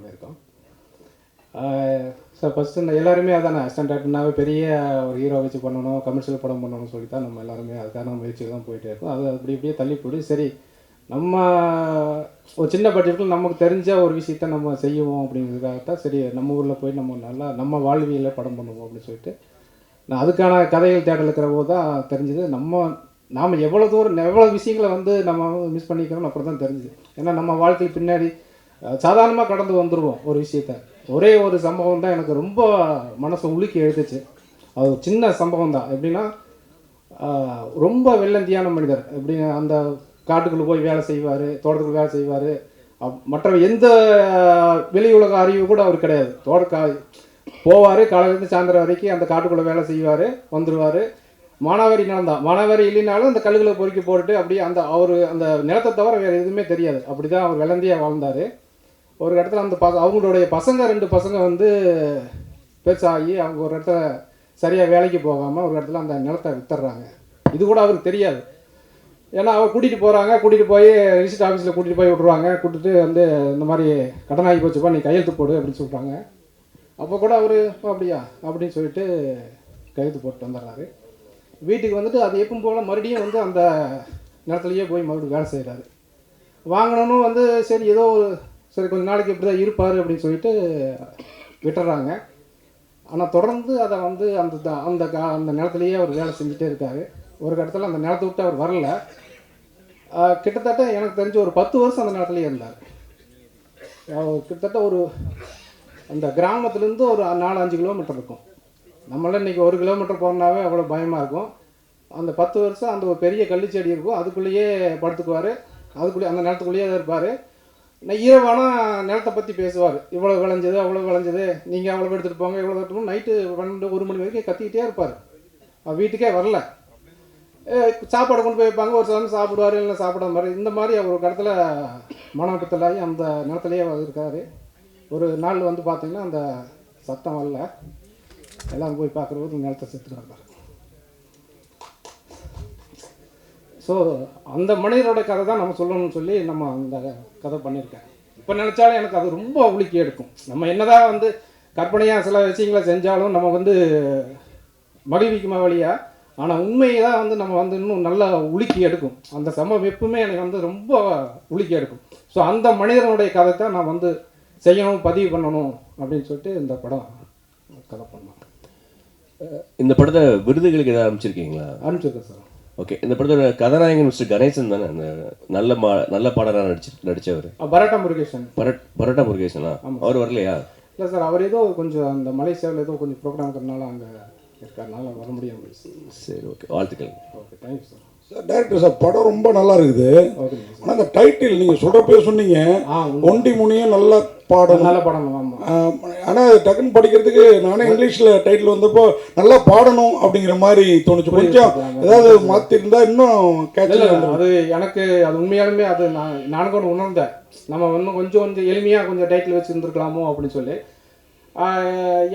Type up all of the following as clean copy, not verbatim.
பண்ணியிருக்கோம். Sir first எல்லாருமே அதானே அசிஸ்டன்ட் ஆக்டர்னாவே பெரிய ஒரு ஹீரோ வச்சு பண்ணணும், கமர்ஷியல் படம் பண்ணணும்னு சொல்லி தான் நம்ம எல்லாருமே அதுக்கான முயற்சிகள் தான் போயிட்டே இருக்கோம். அது அப்படி இப்படியே தள்ளி போய்ட்டு சரி நம்ம ஒரு சின்ன பட்ஜெட்டில் நமக்கு தெரிஞ்ச ஒரு விஷயத்த நம்ம செய்வோம் அப்படிங்கிறதுக்காகத்தான் சரி நம்ம ஊரில் போய் நம்ம நல்லா நம்ம வாழ்வியலில் படம் பண்ணுவோம் அப்படின்னு சொல்லிட்டு நான் அதுக்கான கதைகள் தேடல் இருக்கிற போது தான் தெரிஞ்சுது நாம் எவ்வளோ தூரம் எவ்வளோ விஷயங்களை வந்து நம்ம மிஸ் பண்ணிக்கிறோம் அப்புறம் தான் தெரிஞ்சுது. ஏன்னா நம்ம வாழ்க்கை பின்னாடி சாதாரணமாக கடந்து வந்துடுவோம் ஒரு விஷயத்த. ஒரே ஒரு சம்பவம் தான் எனக்கு ரொம்ப மனசை உலுக்கி எழுதுச்சு. அது ஒரு சின்ன சம்பவம் தான். எப்படின்னா ரொம்ப வெள்ளந்தியான மனிதர், எப்படி அந்த காட்டுக்குள்ளே போய் வேலை செய்வார், தோட்டத்துக்குள்ள வேலை செய்வார், மற்ற எந்த வெளி உலக அறிவு கூட அவர் கிடையாது. போவார், காலையிலேருந்து சாயந்தரம் வரைக்கும் அந்த காட்டுக்குள்ளே வேலை செய்வார், வந்துடுவார். மானாவாரி நிலம் தான், மானாவாரி இல்லைனாலும் அந்த கல்லுகளை பொறுக்கி போட்டுட்டு அப்படியே அவர் அந்த நிலத்தை தவிர வேறு எதுவுமே தெரியாது. அப்படி தான் அவர் வெள்ளந்தியாக வாழ்ந்தார். ஒரு இடத்துல அந்த அவங்களுடைய பசங்க 2 பசங்க வந்து பெருசாகி அவங்க ஒரு இடத்துல சரியாக வேலைக்கு போகாமல் ஒரு இடத்துல அந்த நிலத்தை வித்துடுறாங்க. இது கூட அவருக்கு தெரியாது. ஏன்னா அவர் கூட்டிகிட்டு போய் ரிஜிஸ்டர் ஆஃபீஸில் கூட்டிகிட்டு போய் விட்ருவாங்க. கூட்டிட்டு வந்து இந்த மாதிரி கடன் ஆகி போச்சுப்பா, நீ கையெழுத்து போடு அப்படின்னு சொல்கிறாங்க. அப்போ கூட அவர் அப்படியா அப்படின்னு சொல்லிட்டு கையெழுத்து போட்டு வந்துடுறாரு. வீட்டுக்கு வந்துட்டு அது எப்பவும் போல் மறுபடியும் வந்து அந்த நிலத்துலையே போய் மறுபடியும் வேலை செய்கிறாரு. வாங்கணும்னு வந்து சரி ஏதோ சரி கொஞ்சம் நாளைக்கு இப்படி தான் இருப்பார் அப்படின்னு சொல்லிட்டு விட்டுறாங்க. ஆனால் தொடர்ந்து அதை வந்து அந்த நிலத்துலையே அவர் வேலை செஞ்சுட்டே இருக்கார். ஒரு இடத்துல அந்த நிலத்தை விட்டு அவர் வரல. கிட்டத்தட்ட எனக்கு தெரிஞ்ச ஒரு 10 வருஷம் அந்த நிலத்துலேயே இருந்தார். கிட்டத்தட்ட ஒரு அந்த கிராமத்துலேருந்து ஒரு 4-5 கிலோமீட்டர் இருக்கும். நம்மளாம் இன்றைக்கி 1 கிலோமீட்டர் போனாவே அவ்வளோ பயமாக இருக்கும். அந்த 10 வருஷம் அந்த ஒரு பெரிய கள்ளிச்செடி இருக்கும், அதுக்குள்ளேயே படுத்துக்குவார், அந்த நிலத்துக்குள்ளேயே தான் இருப்பார். இரவானா நிலத்தை பற்றி பேசுவார். இவ்வளோ விளைஞ்சது அவ்வளோ விளைஞ்சது, நீங்கள் அவ்வளோ எடுத்துகிட்டு போங்க இவ்வளோ எடுத்துகிட்டு போங்க. நைட்டு 12-1 மணி வரைக்கும் கத்திக்கிட்டே இருப்பார். வீட்டுக்கே வரல. சாப்பாடு கொண்டு போய் வைப்பாங்க, ஒரு சில சாப்பிடுவார், இல்லை சாப்பிடாத மாதிரி இந்த மாதிரி அவர் ஒரு இடத்துல மனோட்டத்திலாகி அந்த நிலத்துலேயே இருக்கார். ஒரு நாள் வந்து பார்த்திங்கன்னா அந்த சத்தம் வரல, எல்லாம் போய் பார்க்குறபோது நிலத்தை செத்துட்டு இருந்தார். ஸோ அந்த மனிதரோட கதை தான் நம்ம சொல்லணும்னு சொல்லி நம்ம அந்த கதை பண்ணியிருக்கேன். இப்போ நினச்சாலும் எனக்கு அது ரொம்ப உலுக்கி எடுக்கும். நம்ம என்னதான் வந்து கற்பனையாக சில விஷயங்களை செஞ்சாலும் நம்ம வந்து மகிழ்விக்குமா வழியா, ஆனால் உண்மையை தான் வந்து நம்ம வந்து இன்னும் நல்லா உலுக்கி எடுக்கும். அந்த சம்பவம் எப்பவுமே எனக்கு வந்து ரொம்ப உலுக்கி எடுக்கும். ஸோ அந்த மனிதனுடைய கதை தான் நான் வந்து செய்யணும், பதிவு பண்ணணும் அப்படின்னு சொல்லிட்டு இந்த படம் கதை பண்ணோம். இந்த படத்தை விருதுகளுக்கு எதாவது அனுப்பிச்சிருக்கீங்களா? அனுப்பிச்சிருக்கேன் சார். ஓகே. இந்த படத்தோட கதாநாயகன் மிஸ்டர் கணேசன் தானே அந்த நல்ல பாடலாக நடித்தவர்? பரோட்டா முருகேசனா? அவர் வரலையா? இல்லை சார், அவர் ஏதோ கொஞ்சம் அந்த மலேசியாவில் ஏதோ கொஞ்சம் ப்ரோக்ராம் இருக்கிறனால அங்கே இருக்கிறனால வர முடியாமல். சரி, ஓகே, வாழ்த்துக்கள். Okay, thank you sir. Sir director sir, படம் ரொம்ப நல்லா இருக்குது. ஆனால் அந்த டைட்டில் நீங்கள் சொல்கிறப்பே சொன்னீங்க, ஒண்டி முனியும் நல்லா பாடணும், நல்ல பாடணும். ஆமாம். ஆனால் டக்குன்னு படிக்கிறதுக்கு நானே இங்கிலீஷில் டைட்டில் வந்தப்போ நல்லா பாடணும் அப்படிங்கிற மாதிரி தோணுச்சு. கொஞ்சம் ஏதாவது மாற்றிருந்தா இன்னும் கேட்சல. அது எனக்கு அது உண்மையாலுமே அது நானும் கூட உணர்ந்தேன். நம்ம இன்னும் கொஞ்சம் எளிமையாக கொஞ்சம் டைட்டில் வச்சு இருந்துருக்கலாமோ அப்படின்னு சொல்லி.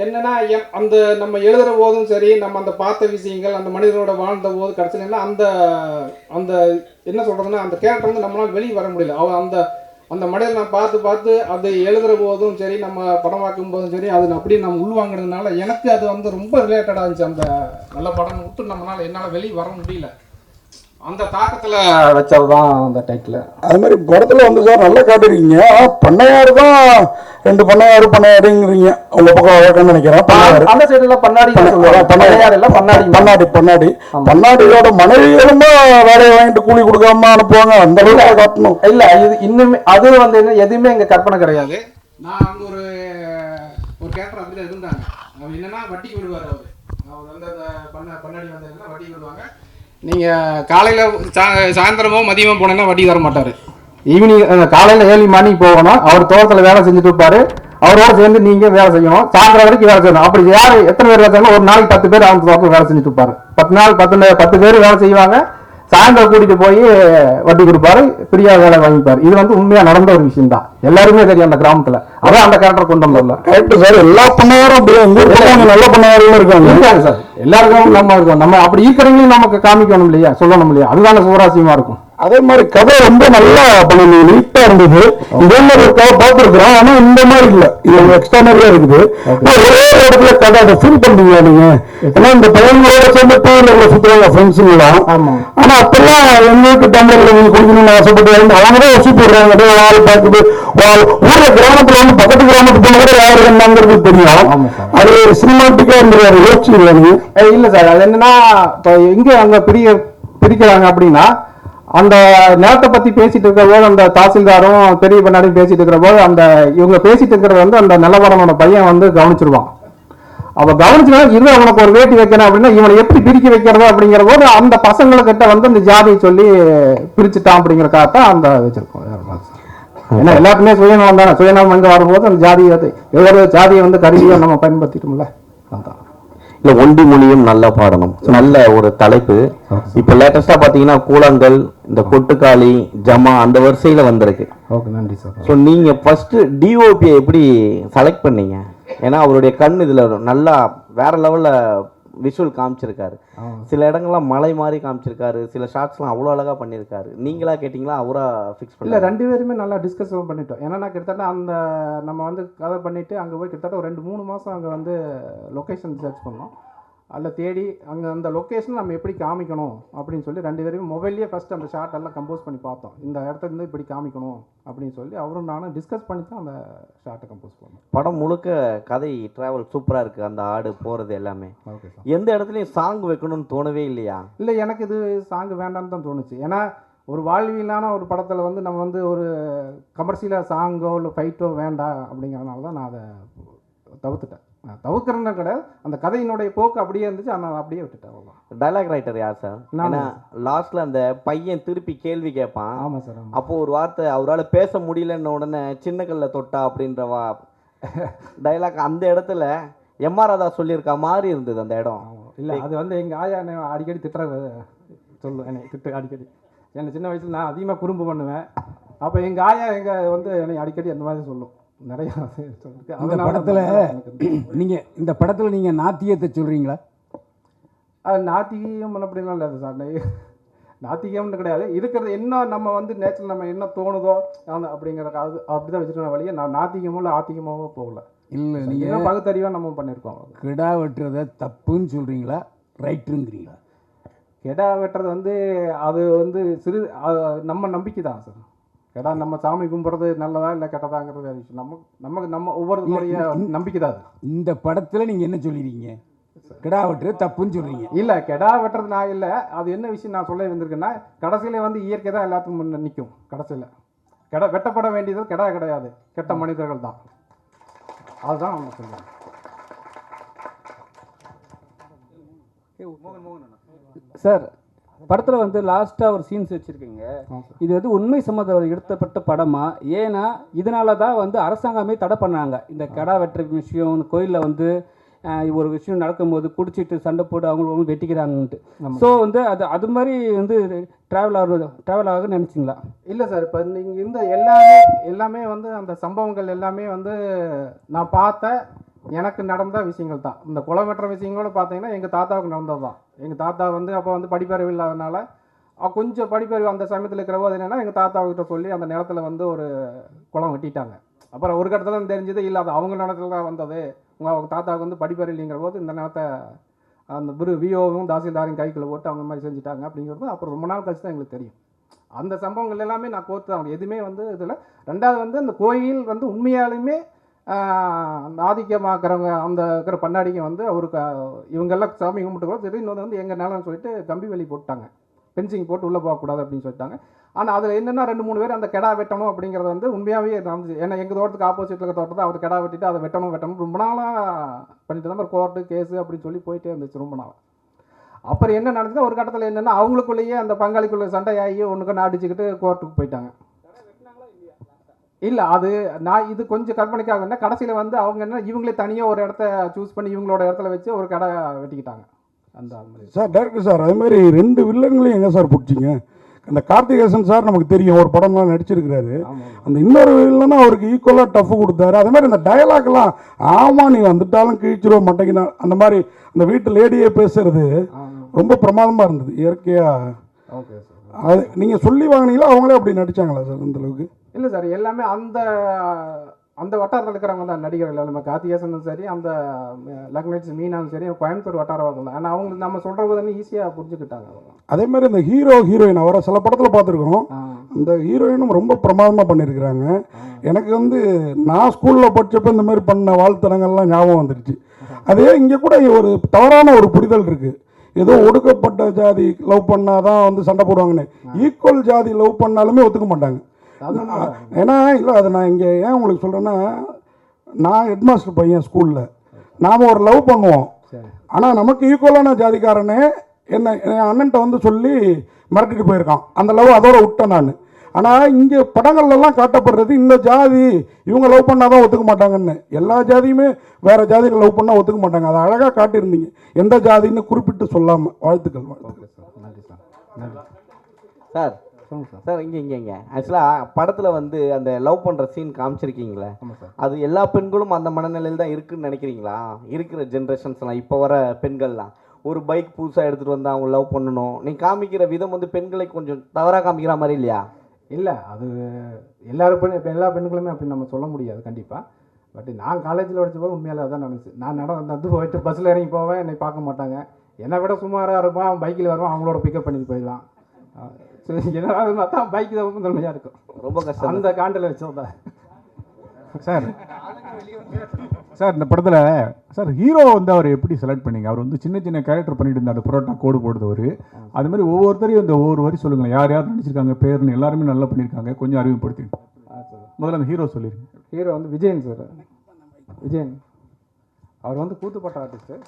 என்னன்னா அந்த நம்ம எழுதுகிற போதும் சரி, நம்ம அந்த பார்த்த விஷயங்கள் அந்த மனிதனோட வாழ்ந்த போது கடைசியில் என்ன அந்த என்ன சொல்கிறதுன்னா அந்த கேரக்டர் வந்து நம்மளால் வெளியே வர முடியல. அந்த அந்த மனிதனை நான் பார்த்து அதை எழுதுகிற போதும் சரி, நம்ம படமாக்கும் போதும் சரி, அது அப்படியே நம்ம உள்வாங்கினதுனால எனக்கு அது வந்து ரொம்ப ரிலேட்டடாக இருந்துச்சு. அந்த நல்ல படம் விட்டு என்னால் வெளியே வர முடியல. அந்த தாக்கத்தில் வச்சது தான் அந்த டைட்டில். அது மாதிரி படத்தில் வந்து சார் நல்லா காட்டிருக்கீங்க. பண்ணையாரு தான் 2 பண்ணையாருங்கிறீங்க. உங்க பக்கம் வழக்கம்னு நினைக்கிறேன். அந்த சைடுல பண்ணாடியோட மனைவிகளும் வேலையை வாங்கிட்டு கூலி கொடுக்காம அனுப்புவாங்க. அந்த அளவுக்கு காட்டணும். இல்லை, இது இன்னுமே அது வந்து எதுவுமே எங்கள் கற்பனை கிடையாது. நான் அங்கே ஒரு கேரக்டர் அப்படிதான் இருந்தாங்க. அவர் என்னன்னா வட்டிக்கு விடுவார். அவர் வந்து அந்த பண்ணாடி வந்ததுன்னா வட்டிக்கு விடுவாங்க. நீங்கள் காலையில் சாயந்தரமோ மதியமோ போனீங்கன்னா வட்டி தர மாட்டார். ஈவினிங் காலையில் 7 மணிக்கு போகணும். அவர் தோட்டத்தில் வேலை செஞ்சுட்டு இருப்பார். அவரோட சேர்ந்து நீங்கள் வேலை செய்யணும். சாயந்தரம் வரைக்கும் வேலை செய்யணும். அப்படி யார் எத்தனை பேர் வேலை செய்யணும்? ஒரு நாளைக்கு 10 பேர் அவங்க தோட்டத்தில் வேலை செஞ்சுட்டு இருப்பார். 10 பேர் வேலை செய்வாங்க. சாயந்தரம் கூட்டிட்டு போய் வட்டி கொடுப்பாரு, ஃப்ரீயா வேலை வாங்கிப்பாரு. இது வந்து உண்மையா நடந்த ஒரு விஷயம் தான். எல்லாருமே தெரியும் அந்த கிராமத்துல. அதான் அந்த கேரக்டர் கொண்டு வரல. Correct sir. எல்லா பண்ணாரும் நல்ல பண்ணாரும் இருக்காங்க சார். எல்லாருக்கும் நம்ம இருக்கோம். நம்ம அப்படி இருக்கிறவங்களையும் நமக்கு காமிக்கணும் இல்லையா, சொல்லணும் இல்லையா? அதுதான சுவராசியமா இருக்கும். அதே மாதிரி கதை ரொம்ப நல்லா பண்ணி நீட்டா இருந்தது. இதே மாதிரி ஒரு கதை பார்த்துருக்குறோம், ஆனா இந்த மாதிரி இல்ல, இது எக்ஸ்ட்ரானரியா இருக்குது. ஒரே இடத்துல கதை அதை ஃபீல் பண்ணுவீங்க நீங்க. ஏன்னா இந்த பையன்களோட சேர்ந்து டூர்ல சுத்துறாங்க ஃப்ரெண்ட்ஸுங்களாம். ஆனா அப்பெல்லாம் எங்களுக்கு தமிழ்ல நீங்க குடிக்கணும்னு ஆசைப்பட்டு அவங்க தான் வசூல் போடுறாங்க. ஆள் பார்க்குது ஊர்ல கிராமத்துல வந்து பக்கத்து கிராமத்துக்கு போன கூட யாரு என்னங்கிறது தெரியும். அது சினிமாட்டிக்கா இருந்தது. யோசிச்சுருவாங்க. இல்ல சார், அது என்னன்னா இப்போ எங்க அங்க பிரிக்கிறாங்க அப்படின்னா, அந்த நேரத்தை பத்தி பேசிட்டு இருக்கிற போது அந்த தாசில்தாரும் பெரிய பண்ணாடியும் பேசிட்டு இருக்கிற போது அந்த இவங்க பேசிட்டு இருக்கிறது வந்து அந்த நிலவரனோட பையன் வந்து கவனிச்சிருவான். அவ கவனிச்சுனா இது அவனுக்கு ஒரு வேட்டி வைக்கணும் அப்படின்னா இவனை எப்படி பிரிக்க வைக்கிறது அப்படிங்கிற போது அந்த பசங்களுக்கிட்ட வந்து அந்த ஜாதியை சொல்லி பிரிச்சுட்டான் அப்படிங்கிறக்காகத்தான் அந்த வச்சிருக்கோம். ஏன்னா எல்லாருக்குமே சுயநலம் தானே, சுயநலம் எங்க வரும்போது அந்த ஒவ்வொரு ஜாதியை வந்து கருவியை நம்ம பயன்படுத்திட்டோம்ல. அதான் இல்ல ஒண்டி மொழியும் நல்லா பாடணும், நல்ல ஒரு தலைப்பு. இப்ப லேட்டஸ்டா பாத்தீங்கன்னா கூழாங்கல், இந்த கொட்டுக்காளி, ஜமா அந்த வரிசையில வந்திருக்கு. ஓகே, நன்றி சார். ஸோ நீங்க ஃபர்ஸ்ட் டிஓபியை எப்படி செலக்ட் பண்ணீங்க? ஏன்னா அவருடைய கண் இதுல நல்லா வேற லெவல்ல விஷுவல் காமிச்சிருக்காரு. சில இடங்கள்லாம் மலை மாதிரி காமிச்சிருக்காரு, சில ஷாட்ஸ்லாம் அவ்வளோ அழகா பண்ணியிருக்காரு. நீங்களா கேட்டிங்களா அவரா ஃபிக்ஸ் பண்ணல? ரெண்டு பேருமே நல்லா டிஸ்கஸ் பண்ணிட்டோம். ஏன்னா கிட்டத்தட்ட அந்த நம்ம வந்து கதை பண்ணிட்டு அங்கே போய் கிட்டத்தட்ட ஒரு 2-3 மாதம் அங்கே வந்து லொக்கேஷன் சர்ச் பண்ணோம். அதில் தேடி அங்கே அந்த லொக்கேஷன் நம்ம எப்படி காமிக்கணும் அப்படின்னு சொல்லி 2 பேருமே மொபைல்லேயே ஃபஸ்ட்டு அந்த ஷார்ட் எல்லாம் கம்போஸ் பண்ணி பார்த்தோம். இந்த இடத்துல இருந்து இப்படி காமிக்கணும் அப்படின்னு சொல்லி அவரும் நானும் டிஸ்கஸ் பண்ணி தான் அந்த ஷார்ட்டை கம்போஸ் பண்ணோம். படம் முழுக்க கதை ட்ராவல் சூப்பராக இருக்குது. அந்த ஆடு போகிறது எல்லாமே. Okay sir. எந்த இடத்துலையும் சாங் வைக்கணும்னு தோணவே இல்லையா? இல்லை, எனக்கு இது சாங் வேண்டாம்னு தான் தோணுச்சு. ஏன்னா ஒரு வாழ்வியலான ஒரு படத்தில் வந்து நம்ம வந்து ஒரு கமர்ஷியலாக சாங்கோ இல்லை ஃபைட்டோ வேண்டாம் அப்படிங்கிறதுனால தான் நான் அதை தவிர்த்துட்டேன். தவிர்க்கிறேன்னு கிடையாது, அந்த கதையினுடைய போக்கு அப்படியே இருந்துச்சு, ஆனால் அப்படியே விட்டுட்டேன். டைலாக் ரைட்டர் யார் சார்? ஏன்னா லாஸ்ட்ல அந்த பையன் திருப்பி கேள்வி கேட்பான். ஆமாம் சார். அப்போ ஒரு வார்த்தை அவரால் பேச முடியலன்ன உடனே சின்ன கல்ல தொட்டா அப்படின்ற டைலாக் அந்த இடத்துல எம்ஆர் ராதா சொல்லியிருக்கா மாதிரி இருந்தது அந்த இடம். இல்லை, அது வந்து எங்கள் ஆயா என்னை அடிக்கடி திட்டுறது சொல்லுவேன். என்னை திட்டு அடிக்கடி. என்னை சின்ன வயசில் நான் அதிகமாக குறும்பு பண்ணுவேன். அப்போ எங்கள் ஆயா வந்து என்னை அடிக்கடி அந்த மாதிரி சொல்லும். நிறையா இந்த படத்தில் இந்த படத்தில் நீங்கள் நாத்தியத்தை சொல்கிறீங்களா? அது நாத்திகம் அப்படின்னா இல்லை சார், நாத்திகம்னு கிடையாது. இருக்கிறது என்ன நம்ம வந்து நேச்சுரல் நம்ம என்ன தோணுதோ அந்த அப்படிங்கிற அது அப்படி தான் வச்சுருக்க வழியே நான் நாத்திகமோ இல்லை ஆத்திகமாவோ போகல. இல்லை, நீங்கள் பகுத்தறிவாக நம்ம பண்ணியிருக்கோம். கிடா வெட்டுறதை தப்புன்னு சொல்கிறீங்களா, ரைட்டுங்கிறீங்களா? கிடா வெட்டுறது வந்து அது வந்து நம்ம நம்பிக்கை தான் சார். கேட்டா நம்ம சாமி கும்பிட்றது நல்லதா இல்லை கெட்டதாங்கிறது வேறு விஷயம். நம்ம ஒவ்வொருத்தருடைய நம்பிக்கை தான். இந்த படத்தில் நீங்கள் என்ன சொல்லிடுறீங்க? கிடா வெட்டுறது தப்புன்னு சொல்கிறீங்க. இல்லை, கிடா வெட்டுறது நான் இல்லை. அது என்ன விஷயம் நான் சொல்ல வந்திருக்கேன்னா, கடைசியில் வந்து இயற்கை தான் எல்லாத்துக்கும் முன்னே நிற்கும். கடைசியில் வெட்டப்பட வேண்டியது கிடா கிடையாது, கெட்ட மனிதர்கள் தான். அதுதான் அவங்க சொல்லுவாங்க. சார், படத்தில் வந்து லாஸ்ட்டாக ஒரு சீன்ஸ் வச்சுருக்கீங்க. இது வந்து உண்மை சம்மந்தம் எடுத்தப்பட்ட படமா? ஏன்னா இதனால தான் வந்து அரசாங்கமே தடை பண்ணாங்க இந்த கடா வெட்டுற விஷயம். இந்த கோயிலில் வந்து ஒரு விஷயம் நடக்கும்போது குடிச்சிட்டு சண்டை போட்டு அவங்களுக்கு வெட்டிக்கிறாங்கன்ட்டு. ஸோ வந்து அது மாதிரி வந்து ட்ராவல் ஆக நினச்சிங்களா? இல்லை சார், இப்போ நீங்கள் இந்த எல்லாமே வந்து அந்த சம்பவங்கள் எல்லாமே வந்து நான் பார்த்த எனக்கு நடந்த விஷயங்கள் தான். இந்த கொலை வெட்டுற விஷயங்களோட பார்த்தீங்கன்னா எங்கள் தாத்தாவுக்கு நடந்தது தான். எங்கள் தாத்தா வந்து அப்போ வந்து படிப்பறிவு இல்லாதனால கொஞ்சம் படிப்பறிவு அந்த சமயத்தில் இருக்கிறவோ அது என்னென்னா எங்கள் தாத்தாவுக்கிட்ட சொல்லி அந்த நிலத்தில் வந்து ஒரு குளம் வெட்டிட்டாங்க. அப்புறம் ஒரு கட்டத்தில் தெரிஞ்சது இல்லை, அது அவங்க நிலத்தில் தான் வந்தது, அவங்க தாத்தாவுக்கு வந்து படிப்பறிவு இல்லைங்கிற போது இந்த நிலத்தை அந்த விஓவும் தாசில்தாரையும் கைக்குள்ளே போட்டு அவங்க மாதிரி செஞ்சுட்டாங்க அப்படிங்கிறது அப்புறம் ரொம்ப நாள் கழிச்சு தான் எங்களுக்கு தெரியும். அந்த சம்பவங்கள் எல்லாமே நான் கோர்த்து தான் எதுவுமே வந்து இதில். ரெண்டாவது வந்து அந்த கோயில் வந்து உண்மையாலுமே அந்த ஆதிக்கமாக்குறவங்க அந்த இருக்கிற பண்ணாடிங்க வந்து அவருக்கு இவங்கெல்லாம் சாமி கும்பிட்டு கூட திடீர்னு வந்து எங்கள் நிலம்னு சொல்லிட்டு கம்பி வேலி போட்டாங்க, பென்சிங் போட்டு உள்ளே போகக்கூடாது அப்படின்னு சொல்லிட்டாங்க. ஆனால் அதில் என்னென்னா 2-3 பேர் அந்த கெடா வெட்டணும் அப்படிங்கிறது வந்து உண்மையாகவே நடந்துச்சு. ஏன்னா எங்கள் தோட்டத்துக்கு ஆப்போசிட்டில் இருக்கிற தோட்டத்தை அவர் கெடா வெட்டிட்டு அதை வெட்டணும் ரொம்ப நாளாக பண்ணிட்டு தான் கோர்ட்டு கேஸு அப்படின்னு சொல்லி போயிட்டே இருந்துச்சு ரொம்ப நாள். அப்புறம் என்ன நடந்துச்சுன்னா ஒரு கட்டத்தில் என்னென்னா அவங்களுக்குள்ளேயே அந்த பங்காளிக்குள்ளே சண்டையாகி ஒன்றுக்கு அடிச்சுக்கிட்டு கோர்ட்டுக்கு போயிட்டாங்க. இல்லை, அது நான் இது கொஞ்சம் கற்பனைக்காக என்ன கடைசியில் வந்து அவங்க என்ன இவங்களே தனியாக ஒரு இடத்த சூஸ் பண்ணி இவங்களோட இடத்துல வச்சு ஒரு கடை வெட்டிக்கிட்டாங்க. அந்த மாதிரி சார் டேரக்டர் சார், அது மாதிரி 2 வில்லங்களையும் எங்கே சார் பிடிச்சிங்க? அந்த கார்த்திகேசன் சார் நமக்கு தெரியும், ஒரு படம்லாம் நடிச்சிருக்கிறாரு. அந்த இன்னொரு வில்லன்னா அவருக்கு ஈக்குவலாக டஃப் கொடுத்தாரு. அதே மாதிரி அந்த டயலாக்லாம் ஆமாம் நீ வந்துட்டாலும் கிழிச்சிருவ மாட்டேங்கினா அந்த மாதிரி அந்த வீட்டு லேடியே பேசுறது ரொம்ப பிரமாதமாக இருந்தது இயற்கையாக. Okay sir. அது நீங்கள் சொல்லி வாங்கினீங்களா அவங்களே அப்படி நடிச்சாங்களா சார் அந்த அளவுக்கு? இல்லை சார், எல்லாமே அந்த அந்த வட்டாரத்தில் இருக்கிறவங்க தான் நடிகர்கள். நம்ம கார்த்திகேசனும் சரி, அந்த லக்னேஷ் மீனாவும் சரி, கோயம்புத்தூர் வட்டாரம் தான். ஆனால் அவங்களுக்கு நம்ம சொல்கிறது வந்து ஈஸியாக புரிஞ்சுக்கிட்டாங்க. அதே மாதிரி இந்த ஹீரோ ஹீரோயின் அவரை சில படத்தில் பார்த்துருக்கோம். இந்த ஹீரோயினும் ரொம்ப பிரமாதமாக பண்ணியிருக்கிறாங்க. எனக்கு வந்து நான் ஸ்கூலில் படித்தப்போ இந்த மாதிரி பண்ண வாழ்த்தனங்கள்லாம் ஞாபகம் வந்துடுச்சு. அதே இங்கே கூட ஒரு தவறான ஒரு புரிதல் இருக்குது. ஏதோ ஒடுக்கப்பட்ட ஜாதி லவ் பண்ணாதான் வந்து சண்டை போடுவாங்கன்னு. ஈக்குவல் ஜாதி லவ் பண்ணாலுமே ஒத்துக்க மாட்டாங்க. ஏன்னா இல்லை, அதை நான் இங்கே ஏன் உங்களுக்கு சொல்கிறேன்னா, நான் ஹெட்மாஸ்டர் பையன் ஸ்கூலில். நாம் ஒரு லவ் பண்ணுவோம், ஆனால் நமக்கு ஈக்குவலான ஜாதிக்காரனே என்ன என் அண்ணன்ட்ட வந்து சொல்லி மிரட்டிட்டு போயிருக்கான். அந்த லவ் அதோட விட்டேன் நான். ஆனால் இங்கே படங்கள்லாம் காட்டப்படுறது இந்த ஜாதி இவங்க லவ் பண்ணால் தான் ஒத்துக்க மாட்டாங்கன்னு. எல்லா ஜாதியுமே வேறு ஜாதிகள் லவ் பண்ணால் ஒத்துக்க மாட்டாங்க. அதை அழகாக காட்டியிருந்தீங்க, எந்த ஜாதின்னு குறிப்பிட்டு சொல்லாமல். வாழ்த்துக்கள். நன்றி சார். நன்றி சார். சார் இங்கே ஆக்சுவலாக படத்தில் வந்து அந்த லவ் பண்ணுற சீன் காமிச்சிருக்கீங்களே, அது எல்லா பெண்களும் அந்த மனநிலையில் தான் இருக்குன்னு நினைக்கிறீங்களா? இருக்கிற ஜென்ரேஷன்ஸ்லாம் இப்போ வர பெண்கள்லாம் ஒரு பைக் புதுசாக எடுத்துகிட்டு வந்து அவங்க லவ் பண்ணணும், நீங்கள் காமிக்கிற விதம் வந்து பெண்களை கொஞ்சம் தவறாக காமிக்கிற மாதிரி இல்லையா? இல்லை, அது இப்போ எல்லா பெண்களுமே அப்படி நம்ம சொல்ல முடியாது கண்டிப்பாக. பட் நான் காலேஜில் படித்தபோது உண்மையிலே அதான் நினச்சி நான் நடந்து போயிட்டு பஸ்ஸில் இறங்கி போவேன், என்னை பார்க்க மாட்டாங்க. என்னை விட சுமாராக இருப்பான், அவன் பைக்கில் வருவான், அவங்களோட பிக்கப் பண்ணிட்டு போயிடலாம். என்னது பார்த்தா பைக் தான் முதன்மையாக இருக்கும். ரொம்ப கஷ்டம் அந்த காண்டில் வச்சோம் சார். சார் இந்த படத்தில் சார் ஹீரோ வந்து அவர் எப்படி செலக்ட் பண்ணீங்க? அவர் வந்து சின்ன சின்ன கேரக்டர் பண்ணிட்டு இருந்தார், புரோட்டா கோடு போடுறவர். அது மாதிரி ஒவ்வொருத்தரையும் இந்த ஒவ்வொரு வரி சொல்லுங்களேன், யார் யார் நடிச்சிருக்காங்க பேர்னு. எல்லாருமே நல்லா பண்ணியிருக்காங்க, கொஞ்சம் அறிமுகப்படுத்தி. முதல்ல அந்த ஹீரோ சொல்லிடுங்க. ஹீரோ வந்து விஜயன் சார். விஜயன் அவர் வந்து கூத்துப்பட்ட ஆர்டிஸ்ட்டு.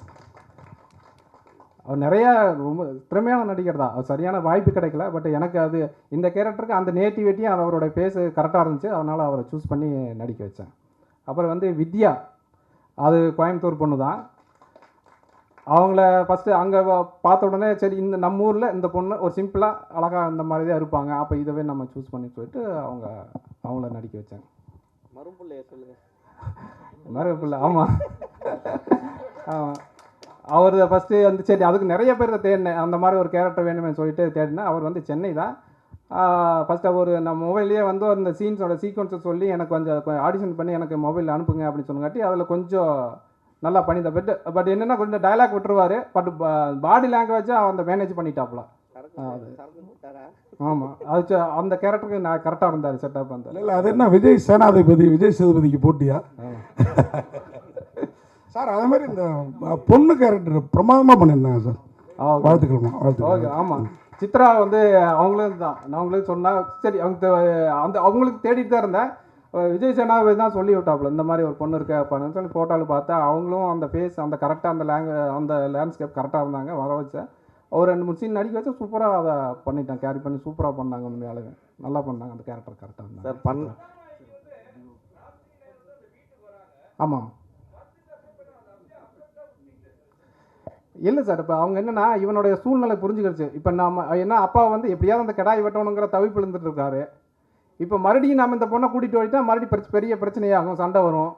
அவர் நிறையா ரொம்ப திறமையான நடிகர் தான். அவர் சரியான வாய்ப்பு கிடைக்கல. பட் எனக்கு அது இந்த கேரக்டருக்கு அந்த நேட்டிவிட்டியும் அவரோட பேஸு கரெக்டாக இருந்துச்சு. அதனால் அவரை சூஸ் பண்ணி நடிக்க வச்சேன். அப்புறம் வந்து வித்யா, அது கோயம்புத்தூர் பொண்ணு தான். அவங்கள ஃபஸ்ட்டு அங்கே பார்த்த உடனே சரி இந்த நம்ம ஊரில் இந்த பொண்ணு ஒரு சிம்பிளாக அழகாக இந்த மாதிரி தான் இருப்பாங்க, அப்போ இதவே நம்ம சூஸ் பண்ணி சொல்லிட்டு அவங்கள நடிக்க வச்சேன். மரும்பிள்ளைய சொல்லுங்கள். மரும்பிள்ளை, ஆமாம் ஆமாம். அவர் ஃபஸ்ட்டு வந்து சரி அதுக்கு நிறைய பேர் தேடினேன், அந்த மாதிரி ஒரு கேரக்டர் வேணுமே சொல்லிட்டு தேடினேன். அவர் வந்து சென்னை தான். ஃபஸ்ட்டு ஒரு நம்ம மொபைல்லையே வந்து அந்த சீன்ஸோட சீக்வன்ஸை சொல்லி எனக்கு கொஞ்சம் ஆடிஷன் பண்ணி எனக்கு மொபைலில் அனுப்புங்க அப்படின்னு சொன்னங்காட்டி அதில் கொஞ்சம் நல்லா பண்ணிட்டேன். பட் என்னென்னா கொஞ்சம் டைலாக் விட்டுருவார். பட் பாடி லாங்குவேஜை அந்த மேனேஜ் பண்ணிட்டாப்புல. ஆமாம், அது அந்த கேரக்டருக்கு நான் கரெக்டாக இருந்தார், செட்டப் இருந்தார். இல்லை அது என்ன விஜய் சேனாதிபதி விஜய் சேதுபதிக்கு போட்டியா சார்? அதே மாதிரி இந்த பொண்ணு கேரக்டர் பிரமாதமாக பண்ணியிருந்தாங்க சார். வாழ்த்துக்கள்மா, வாழ்த்துக்கள். ஓகே. ஆமாம், சித்ரா வந்து அவங்களும் தான். நான் அவங்களுக்கு சொன்னால் சரி அவங்க அவங்களுக்கு தேடிட்டு தான் இருந்தேன். விஜய் சேனாதிபதி தான் சொல்லி விட்டாப்புல, இந்த மாதிரி ஒரு பொண்ணு இருக்கா அப்படின்னு சொல்லி ஃபோட்டோவில் பார்த்தா அவங்களும் அந்த ஃபேஸ் அந்த கரெக்டாக அந்த லேண்ட்ஸ்கேப் கரெக்டாக இருந்தாங்க. வர வச்சேன், ஒரு 2-3 சீன் நடிக்க வச்சா சூப்பராக அதை பண்ணிட்டேன், கேரி பண்ணி சூப்பராக பண்ணாங்க. உண்மையாலே நல்லா பண்ணாங்க, அந்த கேரக்டர் கரெக்டாக இருந்தாங்க சார். ஆமாம். இல்லை சார், இப்போ அவங்க என்னென்னா இவனுடைய சூழ்நிலை புரிஞ்சுக்கிடுச்சு. இப்போ நம்ம என்ன அப்பா வந்து எப்படியாவது அந்த கிடாய் வெட்டணுங்கிற தவிப்பு இருந்துட்டு இருக்காரு. இப்போ மறுபடியும் நம்ம இந்த பொண்ணை கூட்டிகிட்டு போயிட்டா மறுபடியும் பெரிய பிரச்சனையாகும், சண்டை வரும்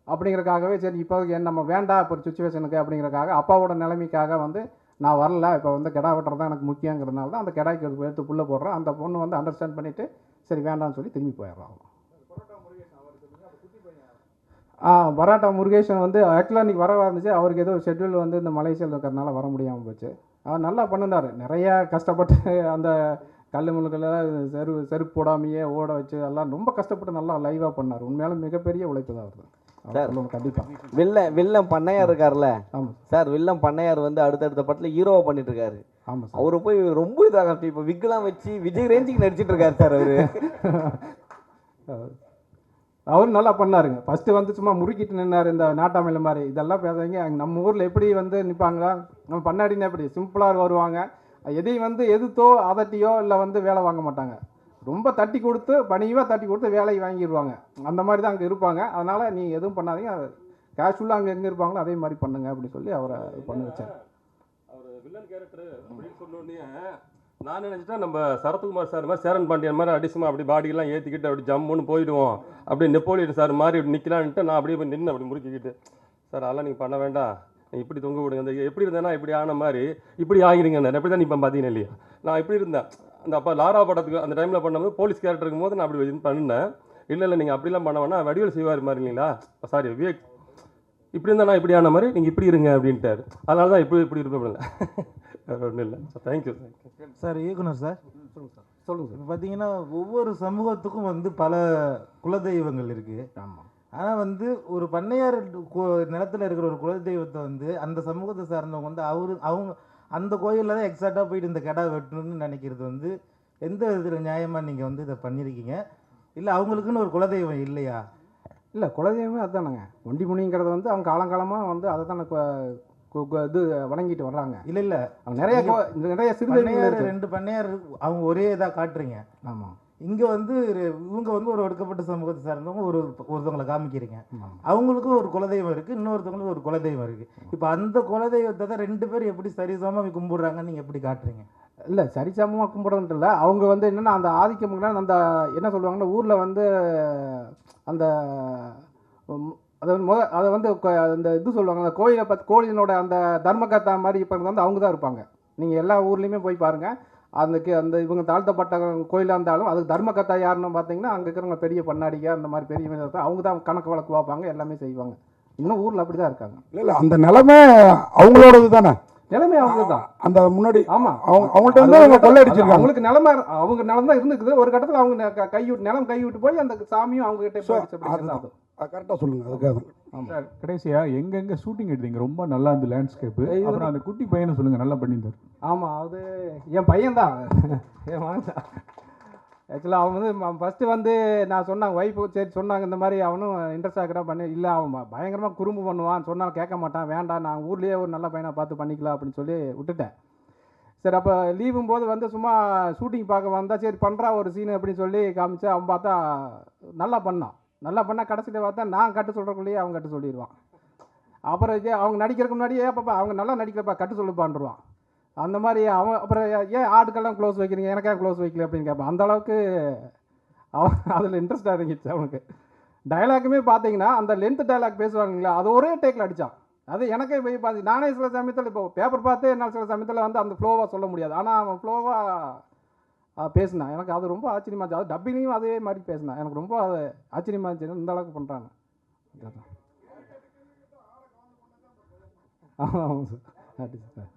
அப்படிங்கிறக்காகவே சரி இப்போ நம்ம வேண்டாம் இப்போ ஒரு சுச்சுவேஷனுக்கு அப்படிங்கிறக்காக அப்பாவோட நிலைமைக்காக வந்து நான் வரல, இப்போ வந்து கிடா வெட்டுறது தான் எனக்கு முக்கியங்கிறதுனால தான் அந்த கிடாய்க்கு எடுத்து புள்ள போடுறேன். அந்த பொண்ணு வந்து அண்டர்ஸ்டாண்ட் பண்ணிவிட்டு சரி வேண்டாம்னு சொல்லி திரும்பி போயிடுறான். பராட்டா முருகேசன் வந்து ஆக்சுவலாக இன்றைக்கி வர இருந்துச்சு, அவருக்கு ஏதோ ஷெட்யூல் வந்து இந்த மலேசியாவில் இருக்கிறதுனால வர முடியாமல் போச்சு. அவர் நல்லா பண்ணினார், நிறையா கஷ்டப்பட்டு அந்த கல் முழுக்கெல்லாம் செருப்பு போடாமையே ஓட வச்சு எல்லாம் ரொம்ப கஷ்டப்பட்டு நல்லா லைவாக பண்ணார். உண்மையாலும் மிகப்பெரிய உழைப்பு தான் அவர். கண்டிப்பாக வில்லம் பண்ணையார் இருக்கார்ல. ஆமாம் சார், வில்லம் பண்ணையார் வந்து அடுத்தடுத்த படத்தில் ஹீரோவை பண்ணிட்டு இருக்காரு. ஆமாம், அவரு போய் ரொம்ப இதாக இப்போ விக்லாம் வச்சு விஜய் ரேஞ்சுக்கு நடிச்சிட்டு இருக்காரு சார் அவரும் நல்லா பண்ணாருங்க. ஃபஸ்ட்டு வந்து சும்மா முறுக்கிட்டு நின்னார், இந்த நாட்டாமையில் மாதிரி இதெல்லாம் பேசுறீங்க. நம்ம ஊரில் எப்படி வந்து நிற்பாங்களா, நம்ம பண்ணாடினா எப்படி சிம்பிளாக வருவாங்க, எதையும் வந்து எதிர்த்தோ அதட்டியோ இல்லை வந்து வேலை வாங்க மாட்டாங்க. ரொம்ப தட்டி கொடுத்து பணிவாக தட்டி கொடுத்து வேலையை வாங்கிடுவாங்க. அந்த மாதிரி தான் அங்கே இருப்பாங்க. அதனால் நீங்கள் எதுவும் பண்ணாதீங்க, கேஷுவலாக அங்கே எங்கே இருப்பாங்களோ அதே மாதிரி பண்ணுங்க அப்படின்னு சொல்லி அவரை பண்ண வச்சார். அவர் வில்லன் கேரக்டர் அப்படின்னு சொன்னோடனே நான் நினச்சிட்டேன் நம்ம சரத்குமார் சார் மாதிரி சேரன் பாண்டியன் மாதிரி அடிசுமா அப்படி பாடியெல்லாம் ஏற்றிக்கிட்டு அப்படி ஜம்முன்னு போயிடுவோம், அப்படி நெப்போலியன் சார் மாதிரி நிற்கலான்ட்டு நான் அப்படியே போய் நின்று அப்படி முறுக்கிக்கிட்டு சார் அதெல்லாம் நீங்கள் பண்ண வேண்டாம், இப்படி தொங்க விடுங்க, இந்த எப்படி இருந்தேன்னா இப்படி ஆன மாதிரி இப்படி ஆகிடுங்க, எப்படி தான் இப்போ பார்த்தீங்கன்னா இல்லையா நான் இப்படி இருந்தேன். அந்த அப்போ லாரா படத்துக்கு அந்த டைமில் பண்ணும்போது போலீஸ் கேரக்டர் இருக்கும்போது நான் அப்படி இது பண்ணினேன். இல்லை நீங்கள் அப்படிலாம் பண்ண வேணா, வடிவேல் செய்வார் மாதிரி இல்லைங்களா, சாரி விவேக் இப்படி இருந்தால் நான் இப்படி ஆன மாதிரி நீங்கள் இப்படி இருங்க அப்படின்ட்டாரு. அதனால தான் இப்படி இருக்க முடியல. ஒன்றும் இல்லை சார். Thank you sir. இயக்குனர் சார், சொல்லுங்கள் சார். சொல்லுங்கள் சார். இப்போ பார்த்தீங்கன்னா ஒவ்வொரு சமூகத்துக்கும் வந்து பல குலதெய்வங்கள் இருக்குது. ஆமாம். ஆனால் வந்து ஒரு பண்ணையார் நிலத்தில் இருக்கிற ஒரு குலதெய்வத்தை வந்து அந்த சமூகத்தை சார்ந்தவங்க வந்து அவங்க அந்த கோயிலில் தான் எக்ஸாக்டாக போயிட்டு இந்த கிடா வெட்டணும்னு நினைக்கிறது வந்து எந்த விதத்தில் நியாயமாக நீங்கள் வந்து இதை பண்ணியிருக்கீங்க? இல்லை அவங்களுக்குன்னு ஒரு குலதெய்வம் இல்லையா? இல்லை, குலதெய்வமே அதுதானங்க. ஒண்டி முனிங்கிறது வந்து அவங்க காலங்காலமாக வந்து அதை தானே இது வணங்கிட்டு வர்றாங்க. இல்லை அவங்க நிறைய சிறுதெய்வங்கள் 2 பண்ணையார் அவங்க ஒரே இதாக காட்டுறீங்க. ஆமாம். இங்கே வந்து இவங்க வந்து ஒரு ஒடுக்கப்பட்ட சமூகத்தை சார்ந்தவங்க ஒருத்தவங்களை காமிக்கிறீங்க. அவங்களுக்கும் ஒரு குலதெய்வம் இருக்குது, இன்னொருத்தவங்களுக்கும் ஒரு குலதெய்வம் இருக்குது. இப்போ அந்த குலதெய்வத்தை தான் 2 பேர் எப்படி சரிசமமாக கும்பிடுறாங்கன்னு நீங்கள் எப்படி காட்டுறீங்க? இல்லை, சரிசமமாக கும்பிட்றது இல்லை. அவங்க வந்து என்னென்னா அந்த ஆதிக்கம் அந்த என்ன சொல்லுவாங்கன்னா ஊரில் வந்து அந்த அதை வந்து அந்த இது சொல்லுவாங்க, அந்த கோயிலை கோயிலினோட அந்த தர்மகர்த்தா மாதிரி இப்போ வந்து அவங்க தான் இருப்பாங்க. நீங்கள் எல்லா ஊர்லேயுமே போய் பாருங்கள். அந்த இவங்க தாழ்த்தப்பட்ட கோயிலாக இருந்தாலும் அதுக்கு தர்மகர்த்தா யாருன்னு பார்த்தீங்கன்னா அங்கே இருக்கிறவங்க பெரிய பண்ணாடிங்க அந்த மாதிரி பெரிய அவங்க தான் கணக்கு வழக்கு பார்ப்பாங்க, எல்லாமே செய்வாங்க. இன்னும் ஊரில் அப்படி தான் இருக்காங்க. இல்லை அந்த நிலைமை அவங்களோடது தானே. நிலைமை அவங்க தான் அந்த முன்னாடி. ஆமாம், அவங்கள்ட்ட வந்து அவங்க கொள்ளையடிச்சிருக்காங்க. அவங்களுக்கு நிலைமை அவங்க நிலம் தான் இருந்துக்குது. ஒரு கட்டத்தில் அவங்க நிலம் கைவிட்டு போய் அந்த சாமியும் அவங்க கிட்ட கரெக்டாக சொல்லுங்கள். அதுக்காக சார் கடைசியாக எங்கெங்கே ஷூட்டிங் எடுத்தீங்க? ரொம்ப நல்லா இந்த லேண்ட்ஸ்கேப்பு. அப்புறம் அந்த குட்டி பையனை சொல்லுங்கள், நல்லா பண்ணியிருந்தார். ஆமாம், அது என் பையன்தான், என் மகன் தான். ஆக்சுவலாக அவன் வந்து ஃபஸ்ட்டு வந்து நான் சொன்னாங்க ஒய்ஃபு சரி சொன்னாங்க இந்த மாதிரி அவனும் இன்ட்ரெஸ்ட் ஆகிறா பண்ணி. இல்லை அவன் பயங்கரமாக குறும்பு பண்ணுவான், சொன்னாலும் கேட்க மாட்டான், வேண்டாம் நான் ஊர்லேயே ஒரு நல்ல பையனை பார்த்து பண்ணிக்கலாம் அப்படின்னு சொல்லி விட்டுட்டேன். சரி, அப்போ லீவும் போது வந்து சும்மா ஷூட்டிங் பார்க்க வந்தால் சரி பண்ணுறா ஒரு சீனு அப்படின்னு சொல்லி காமிச்சா அவன் பார்த்தா நல்லா பண்ணால் கடைசியில் பார்த்தா நான் கட்டு சொல்கிறக்குள்ளேயே அவன் கட்டு சொல்லிடுவான். அப்புறம் அவங்க நடிக்கிறதுக்கு முன்னாடியே பாப்பா அவங்க நல்லா நடிக்கிறப்பா கட்டு சொல்லுப்பான்ருவான். அந்த மாதிரி அவன் அப்புறம் ஏன் ஆடுக்கெல்லாம் க்ளோஸ் வைக்கிறீங்க, எனக்கே க்ளோஸ் வைக்கல அப்படின்னு கேட்பான். அந்த அளவுக்கு அவன் அதில் இன்ட்ரெஸ்டாக இருந்துச்சு அவனுக்கு. டைலாக்குமே பார்த்தீங்கன்னா அந்த லென்த் டைலாக் பேசுவாங்களா அது ஒரே டேக்கில் அடித்தான். அது எனக்கே போய் பார்த்து நானே சில சமயத்தில் இப்போ பேப்பர் பார்த்து என்னால் சில சமயத்தில் வந்து அந்த ஃப்ளோவாக சொல்ல முடியாது. ஆனால் அவன் ஃப்ளோவாக பேசினான். எனக்கு அது ரொம்ப ஆச்சரியமாக இருந்துச்சு. அது டப்பிங்லையும் அதே மாதிரி பேசினான். எனக்கு ரொம்ப அது ஆச்சரியமாக இருந்துச்சு, இந்த அளவுக்கு பண்ணுறாங்க. ஆமாம் சார், நன்றி சார்.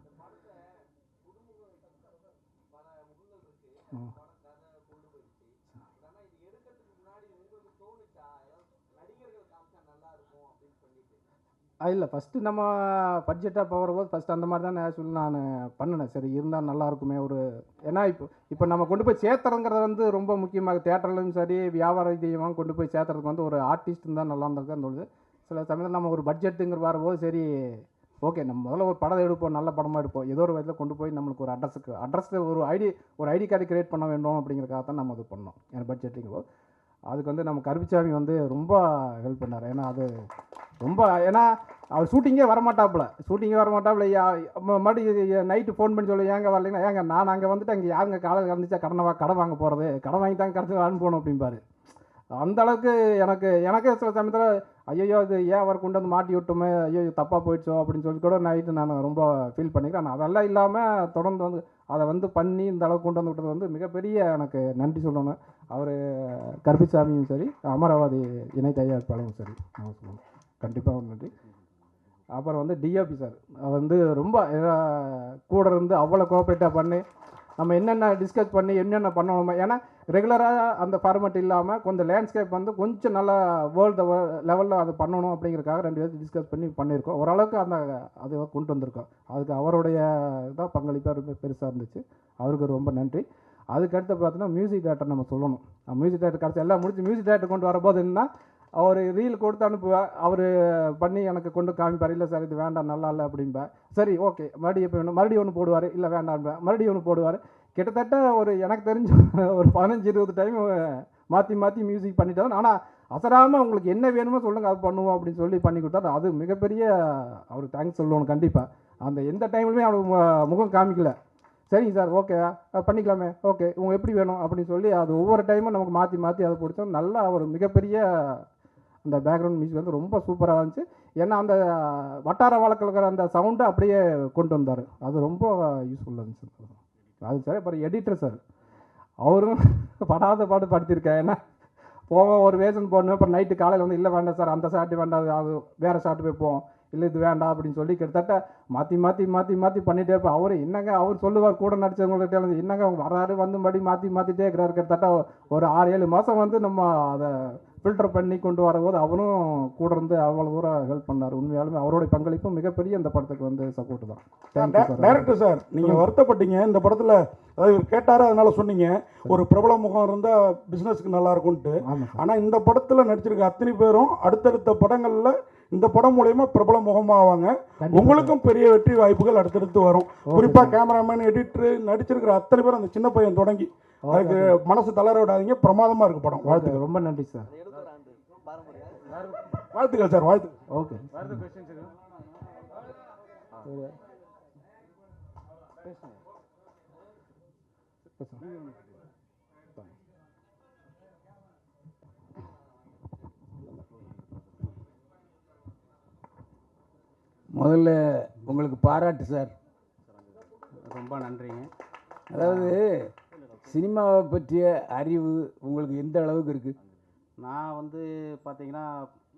இல்லை, ஃபஸ்ட்டு நம்ம பட்ஜெட்டாக போகிறபோது ஃபஸ்ட்டு அந்த மாதிரி தான் சொல்லி நான் பண்ணினேன். சரி இருந்தால் நல்லாயிருக்குமே ஒரு ஏன்னா இப்போ நம்ம கொண்டு போய் சேர்த்துறங்கிறது வந்து ரொம்ப முக்கியமாக தேட்டர்லையும் சரி வியாபார ரீதியாக கொண்டு போய் சேர்த்துறதுக்கு வந்து ஒரு ஆர்டிஸ்ட் இருந்தால் நல்லா இருந்திருக்குன்னு தோணுது. சில சமயத்தில் நம்ம ஒரு பட்ஜெட்டுங்கிற வரும்போது சரி ஓகே நம்ம முதல்ல ஒரு படம் எடுப்போம், நல்ல படமாக எடுப்போம், ஏதோ ஒரு விதத்தில் கொண்டு போய் நம்மளுக்கு ஒரு அட்ரஸுக்கு ஒரு ஐடி கார்டு கிரியேட் பண்ண வேண்டும் அப்படிங்கிறக்காக தான் நம்ம அது பண்ணோம். ஏன்னா பட்ஜெட்டுங்கும் போது அதுக்கு வந்து நம்ம கருப்பிச்சாமி வந்து ரொம்ப ஹெல்ப் பண்ணார். ஏன்னா அது ரொம்ப ஏன்னா அவர் ஷூட்டிங்கே வரமாட்டாப்புல மறுபடியும் நைட்டு ஃபோன் பண்ணி சொல்லி ஏங்க வரலைங்கன்னா ஏங்க நான் அங்கே வந்துட்டு அங்கே யாருங்க காலை கறந்துச்சா கடன் வாங்க போகிறது, கடன் வாங்கி தான் கடைசி அனுப்பணும் அப்படிம்பாரு. அந்த அளவுக்கு எனக்கே சில சமயத்தில் ஐயோ அது ஏன் அவர் கொண்டு வந்து மாட்டி விட்டோமே, ஐயோ தப்பாக போயிடுச்சோ அப்படின்னு சொல்லி கூட நைட்டு நான் ரொம்ப ஃபீல் பண்ணிக்கிறேன். ஆனால் அதெல்லாம் இல்லாமல் தொடர்ந்து வந்து அதை வந்து பண்ணி இந்த அளவுக்கு கொண்டு வந்து விட்டது வந்து மிகப்பெரிய எனக்கு நன்றி சொல்லணும். அவர் கருப்பிசாமியும் சரி அமராவதி இணை தயாரிப்பாளையும் சரி நான் சொல்லணும், கண்டிப்பாக ஒரு நன்றி. அப்புறம் வந்து டிஓபி சார் வந்து ரொம்ப கூட இருந்து அவ்வளோ கோஆப்ரேட்டாக பண்ணி நம்ம என்னென்ன டிஸ்கஸ் பண்ணி என்னென்ன பண்ணணுமோ. ஏன்னா ரெகுலராக அந்த ஃபார்மேட் இல்லாமல் கொஞ்சம் லேண்ட்ஸ்கேப் வந்து கொஞ்சம் நல்லா வேர்ல்டு லெவலில் அது பண்ணணும் அப்படிங்கிறக்காக 2 பேரும் டிஸ்கஸ் பண்ணி பண்ணியிருக்கோம். ஓரளவுக்கு அது கொண்டு வந்திருக்கோம். அதுக்கு அவருடைய தான் பங்களிப்பாக ரொம்ப பெருசாக இருந்துச்சு. அவருக்கு ரொம்ப நன்றி. அதுக்கடுத்து பார்த்தீங்கன்னா மியூசிக் டேரக்டர் நம்ம சொல்லணும். மியூசிக் டேரக்டர் கடைசி எல்லாம் முடிச்சு மியூசிக் டேரக்டர் கொண்டு வரும்போது என்னன்னா அவர் ரீல் கொடுத்து அனுப்புவேன், அவர் பண்ணி எனக்கு கொண்டு காமிப்பார். இல்லை சார் இது வேண்டாம் நல்லா இல்லை அப்படின்பேன். சரி ஓகே மறுபடியும் எப்போ வேணும் மறுபடியும் ஒன்று போடுவார், இல்லை வேண்டாம்பேன் மறுபடியும் ஒன்று போடுவார். கிட்டத்தட்ட ஒரு எனக்கு தெரிஞ்ச ஒரு 15-20 டைம் மாற்றி மியூசிக் பண்ணிட்டாரு. ஆனால் அசராமல் உங்களுக்கு என்ன வேணுமோ சொல்லுங்கள் அது பண்ணுவோம் அப்படின்னு சொல்லி பண்ணி கொடுத்தாரு. அது மிகப்பெரிய அவருக்கு தேங்க்ஸ் சொல்லணும் கண்டிப்பாக. அந்த எந்த டைம்லையுமே அவர் முகம் காமிக்கல. சரிங்க சார் ஓகே பண்ணிக்கலாமே, ஓகே உங்களுக்கு எப்படி வேணும் அப்படின்னு சொல்லி அது ஒவ்வொரு டைமும் நமக்கு மாற்றி அதை பிடிச்சோம். நல்லா ஒரு மிகப்பெரிய அந்த பேக்ரவுண்ட் மியூசிக் வந்து ரொம்ப சூப்பராக இருந்துச்சு. ஏன்னா அந்த வட்டார வழக்கில் இருக்கிற அந்த சவுண்டை அப்படியே கொண்டு வந்தார். அது ரொம்ப யூஸ்ஃபுல்லாக இருந்துச்சு. அது சார் அப்புறம் எடிட்டர் சார் அவரும் படாத பாடு படுத்திருக்கேன். ஏன்னா போவோம் ஒரு வேஷன் போடணும், அப்புறம் நைட்டு காலையில் வந்து இல்லை வேண்டாம் சார் அந்த ஷார்ட்டு வேண்டாம், அது வேறு ஷார்ட்டு வைப்போம், இல்லை இது வேண்டாம் அப்படின்னு சொல்லி கிட்டத்தட்ட மாற்றி பண்ணிகிட்டே இருப்போம். அவர் என்னங்க அவர் சொல்லுவார் கூட நடித்தவங்கள்ட்ட என்னங்க அவங்க வராரு வந்து மாற்றிட்டே இருக்கிறாரு. கிட்டத்தட்ட ஒரு 6-7 மாதம் வந்து நம்ம அதை ஃபில்டர் பண்ணி கொண்டு வரும்போது அவரும் கூட இருந்து அவ்வளோ தூரம் ஹெல்ப் பண்ணார். உண்மையாலுமே அவருடைய பங்களிப்பும் மிகப்பெரிய இந்த படத்துக்கு வந்து சப்போர்ட் தான். Thank you sir. டைரக்டர் சார், நீங்கள் வருத்தப்பட்டீங்க இந்த படத்தில், அதாவது இவர் கேட்டார் அதனால சொன்னீங்க ஒரு பிரபல முகம் இருந்தால் பிஸ்னஸ்க்கு நல்லா இருக்கும்ட்டு. ஆனால் இந்த படத்தில் நடிச்சிருக்க அத்தனை பேரும் அடுத்தடுத்த படங்களில் இந்த படம் மூலயமா பிரபல முகமாவாங்க. உங்களுக்கும் பெரிய வெற்றி வாய்ப்புகள் அடுத்தடுத்து வரும். குறிப்பாக கேமராமேன், எடிட்டரு, நடிச்சிருக்கிற அத்தனை பேரும் அந்த சின்ன பையன் தொடங்கி அதுக்கு மனசு தளர விடாதீங்க. பிரமாதமாக இருக்கு படம். வாழ்த்துக்கள். ரொம்ப நன்றி சார். வாழ்த்துக்கள் சார். வாழ்த்துக்கள். ஓகே. முதல்ல உங்களுக்கு பாராட்டு சார். ரொம்ப நன்றிங்க. அதாவது சினிமாவை பற்றிய அறிவு உங்களுக்கு எந்த அளவுக்கு இருக்குது? நான் வந்து பார்த்தீங்கன்னா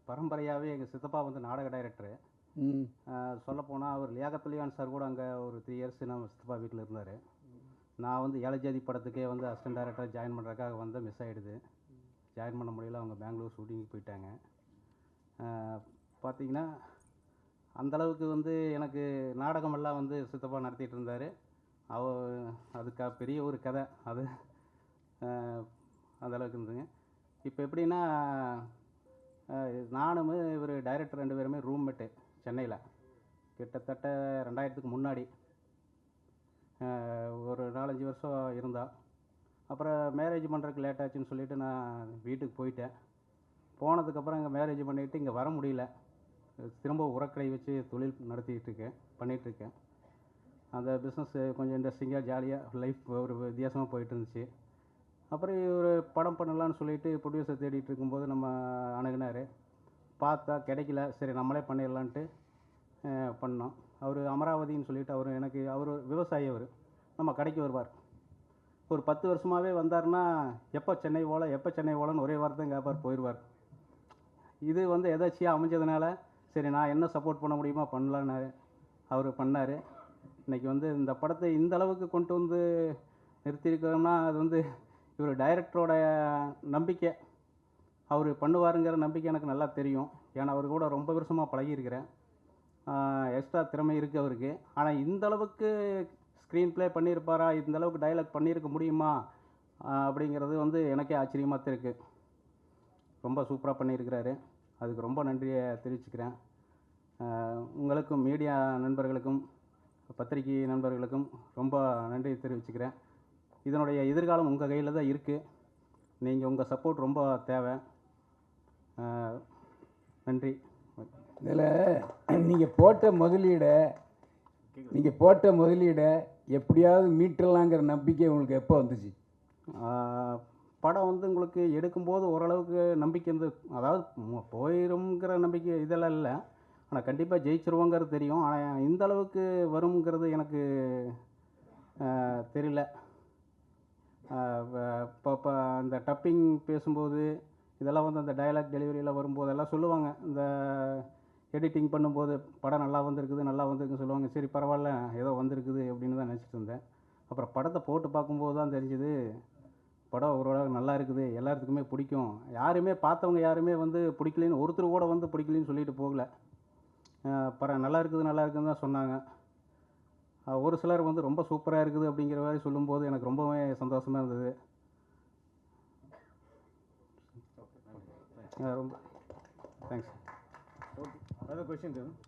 பரம்பரையாகவே எங்கள் சித்தப்பா வந்து நாடக டைரக்டரு. சொல்லப்போனால் அவர் லியாகத்துலியான் சார் கூட அங்கே ஒரு 3 இயர்ஸ் நம்ம சித்தப்பா வீட்டில் இருந்தார். நான் வந்து ஏழஜாதி படத்துக்கே வந்து அசிஸ்டன்ட் டைரக்டராக ஜாயின் பண்ணுறதுக்காக வந்து மிஸ் ஆகிடுது. ஜாயின் பண்ண முடியல, அவங்க பெங்களூர் ஷூட்டிங்கு போயிட்டாங்க. பார்த்தீங்கன்னா அந்தளவுக்கு வந்து எனக்கு நாடகமெல்லாம் வந்து சித்தப்பா நடத்திட்டு இருந்தார். அதுக்கு பெரிய ஒரு கதை அது அந்தளவுக்கு இருந்துங்க. இப்போ எப்படின்னா நானும் இவர் டைரக்டர் 2 பேருமே ரூம்மேட்டு சென்னையில் கிட்டத்தட்ட 2000க்கு முன்னாடி ஒரு 4-5 வருஷம் இருந்தால். அப்புறம் மேரேஜ் பண்ணுறதுக்கு லேட் ஆச்சுன்னு சொல்லிவிட்டு நான் வீட்டுக்கு போயிட்டேன். போனதுக்கப்புறம் இங்கே மேரேஜ் பண்ணிவிட்டு இங்கே வர முடியல. திரும்ப உரக்கடை வச்சு தொழில் பண்ணிகிட்ருக்கேன். அந்த பிஸ்னஸ் கொஞ்சம் இன்ட்ரெஸ்டிங்காக ஜாலியாக லைஃப் ஒரு வித்தியாசமாக போயிட்டு இருந்துச்சு. அப்புறம் ஒரு படம் பண்ணலான்னு சொல்லிட்டு ப்ரொடியூசர் தேடிட்டு இருக்கும்போது நம்ம அணுகுனார். பார்த்தா கிடைக்கல. சரி நம்மளே பண்ணிடலான்ட்டு பண்ணோம். அவர் அமராவதின்னு சொல்லிட்டு அவர் விவசாயி. அவர் நம்ம கடைக்கு வருவார். ஒரு 10 வருஷமாகவே வந்தார்னா எப்போ சென்னை போகலன்னு ஒரே வார்த்தை கேட்பார், போயிடுவார். இது வந்து எதாச்சியாக அமைஞ்சதுனால சரி நான் என்ன சப்போர்ட் பண்ண முடியுமா பண்ணலான்னு அவர் பண்ணார். இன்றைக்கி வந்து இந்த படத்தை இந்த அளவுக்கு கொண்டு வந்து நிறுத்தியிருக்கிறோம்னா அது வந்து இவர் டைரக்டரோட நம்பிக்கை. அவர் பண்ணுவாருங்கிற நம்பிக்கை எனக்கு நல்லா தெரியும். ஏன்னா அவர் கூட ரொம்ப வருஷமாக பழகியிருக்கிறேன். எக்ஸ்ட்ரா திறமை இருக்குது அவருக்கு. ஆனால் இந்த அளவுக்கு ஸ்க்ரீன் ப்ளே பண்ணியிருப்பாரா, இந்த அளவுக்கு டைலாக் பண்ணியிருக்க முடியுமா அப்படிங்கிறது வந்து எனக்கே ஆச்சரியமாக தான் இருக்குது. ரொம்ப சூப்பராக பண்ணியிருக்கிறாரு. அதுக்கு ரொம்ப நன்றியை தெரிவிச்சுக்கிறேன். உங்களுக்கும் மீடியா நண்பர்களுக்கும் பத்திரிகை நண்பர்களுக்கும் ரொம்ப நன்றி தெரிவிச்சுக்கிறேன். இதனுடைய எதிர்காலம் உங்கள் கையில் தான் இருக்குது. நீங்கள் உங்கள் சப்போர்ட் ரொம்ப தேவை. நன்றி. இதில் நீங்கள் போட்ட முதலீடை எப்படியாவது மீட்டரலாங்கிற நம்பிக்கை உங்களுக்கு எப்போ வந்துச்சு? படம் வந்து உங்களுக்கு எடுக்கும்போது ஓரளவுக்கு நம்பிக்கை இருந்து, அதாவது போயிருங்கிற நம்பிக்கை இதெல்லாம் இல்லை. ஆனால் கண்டிப்பாக ஜெயிச்சிருவோங்கிறது தெரியும். ஆனால் இந்த அளவுக்கு வருங்கிறது எனக்கு தெரியல. இப்போ அந்த டப்பிங் பேசும்போது இதெல்லாம் வந்து அந்த டயலாக் டெலிவரியில் வரும்போதெல்லாம் சொல்லுவாங்க, இந்த எடிட்டிங் பண்ணும்போது படம் நல்லா வந்திருக்குன்னு சொல்லுவாங்க. சரி பரவாயில்ல ஏதோ வந்திருக்குது அப்படின்னு தான் நினச்சிட்டு இருந்தேன். அப்புறம் படத்தை போட்டு பார்க்கும்போது தான் தெரிஞ்சுது படம் ஓரளவு நல்லா இருக்குது, எல்லாத்துக்குமே பிடிக்கும். பார்த்தவங்க யாருமே வந்து பிடிக்கலன்னு, ஒருத்தர் கூட வந்து பிடிக்கலன்னு சொல்லிட்டு போகல. நல்லா இருக்குதுன்னு தான் சொன்னாங்க. ஒரு சிலர் வந்து ரொம்ப சூப்பராக இருக்குது அப்படிங்கிற மாதிரி சொல்லும்போது எனக்கு ரொம்பவே சந்தோஷமாக இருந்தது. ரொம்ப தேங்க்ஸ்.